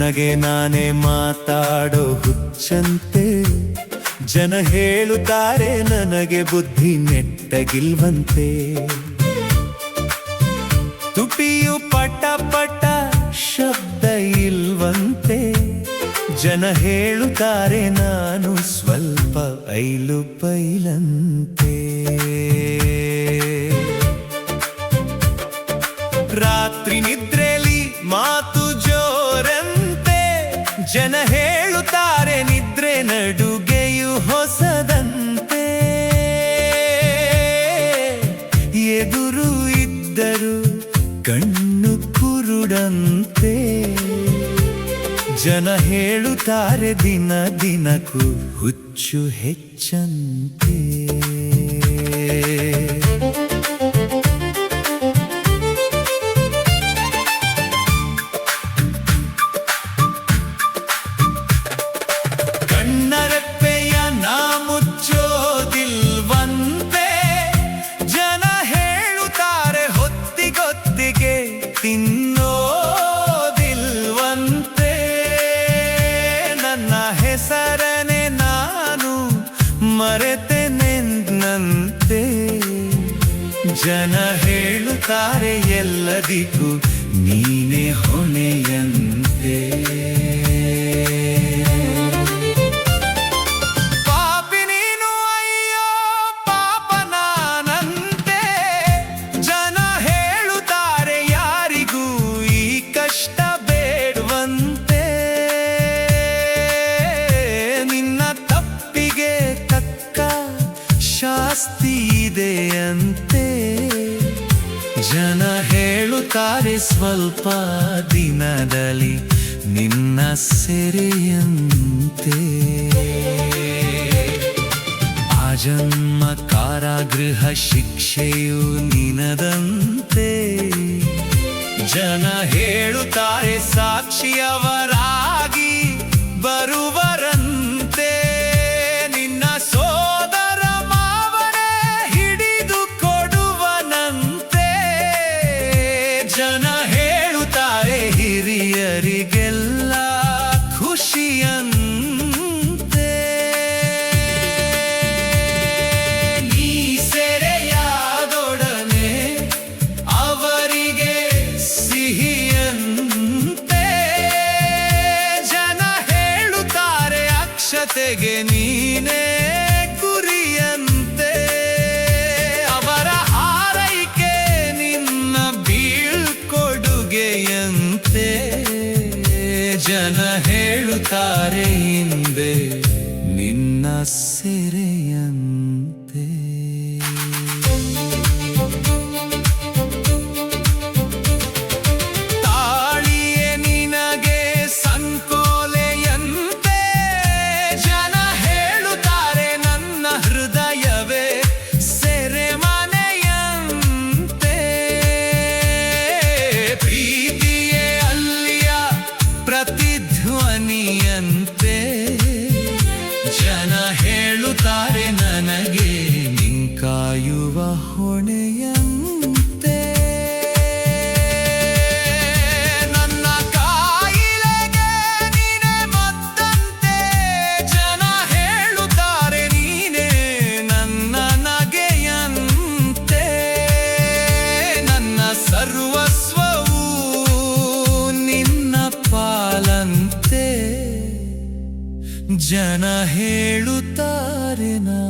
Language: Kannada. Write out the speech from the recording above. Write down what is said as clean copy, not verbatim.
ನನಗೆ ನಾನೇ ಮಾತಾಡೋ ಹುಚ್ಚಂತೆ. ಜನ ಹೇಳುತ್ತಾರೆ ನನಗೆ ಬುದ್ಧಿ ನೆಟ್ಟಗಿಲ್ವಂತೆ. ತುಟಿಯು ಪಟ ಪಟ ಶಬ್ದ ಇಲ್ವಂತೆ. ಜನ ಹೇಳುತ್ತಾರೆ ನಾನು ಸ್ವಲ್ಪ ಐಲು ಪೈಲಂತೆ. ರಾತ್ರಿ ನಿದ್ರೆಲಿ ಮಾತು ಜೋರಂತೆ. ಜನ ಹೇಳುತ್ತಾರೆ ನಿದ್ರೆ ನಡುಗೆಯು ಹೊಸದಂತೆ. ಎದುರು ಇದ್ದರು ಕಣ್ಣು ಕುರುಡಂತೆ. ಜನ ಹೇಳುತ್ತಾರೆ ದಿನ ದಿನಕ್ಕೂ ಹುಚ್ಚು ಹೆಚ್ಚಂತೆ. ಕಣ್ಣರೆಪ್ಪೆಯ ನಾ ಮುಚ್ಚೋದಿಲ್ವಂತೆ. ಜನ ಹೇಳುತ್ತಾರೆ ಹೊತ್ತಿಗೊತ್ತಿಗೆ ತಿನ್ನೋದಿಲ್ವಂತೆ. ನನ್ನ ಹೆಸರನೆ ನಾನು ಮರೆತೆನೆಂದಂತೆ. ಜನ ಹೇಳುತ್ತಾರೆ ಎಲ್ಲದಿಗೂ ನೀನೇ ಹೊಣೆಯಂತೆ. ಶಾಸ್ತಿ ಇದೆಯಂತೆ. ಜನ ಹೇಳುತ್ತಾರೆ ಸ್ವಲ್ಪ ದಿನದಲ್ಲಿ ನಿನ್ನ ಸೆರೆಯಂತೆ. ಆ ಜನ್ಮ ಕಾರಾಗೃಹ ಶಿಕ್ಷೆಯು ನಿನದಂತೆ. ಜನ ಹೇಳುತ್ತಾರೆ ಸಾಕ್ಷಿಯವರಾಗಿ ಬರುವರಂತೆ. ಜನ ಹೇಳುತ್ತಾರೆ ಹಿರಿಯರಿಗೆಲ್ಲ ಖುಷಿಯಂತೆ. ನೀ ಸೆರೆಯಾದೊಡನೆ ಅವರಿಗೆ ಸಿಹಿಯಂತೆ. ಜನ ಹೇಳುತ್ತಾರೆ ಅಕ್ಷತೆಗೆ ನೀನೇ ಗುರಿಯಂತೆ. ಅವರ ಹಾರೈಕೆ ನಿನ್ನ ಬೀಳ್ಕೊಡುಗೆಯಂತೆ. ಜನ ಹೇಳುತ್ತಾರೆ ಹಿಂದೆ ನಿನ್ನ ಸೆರೆಯಂತೆ. ತಾಳಿಯೇ ನಿನಗೆ ಸಂಕೋಲೆಯಂತೆ. ಜನ ಹೇಳುತ್ತಾರೆ ನನ್ನ ಹೃದಯವೇ ಸೆರೆಮನೆಯಂತೆ. ಪ್ರೀತಿಯೇ ಅಲ್ಲಿಯ ಪ್ರತಿಧ್ವನಿಯಂತೆ. ಜನ ಹೇಳುತ್ತಾರೆ ನನಗೆ ನಿಂಕಾಯುವ ಹೊಣೆಯಂತೆ. ನನ್ನ ಕಾಯಿಲೆಗೆ ನೀನೇ ಮದ್ದಂತೆ. ಜನ ಹೇಳುತ್ತಾರೆ ನೀನೇ ನನ್ನ ನಗೆಯಂತೆ. ನನ್ನ ಸರ್ವಸ್ವವು ನಿನ್ನ ಪಾಲಂತೆ. ಜನ ಹೇಳುತ್ತಾರೆ ನಾ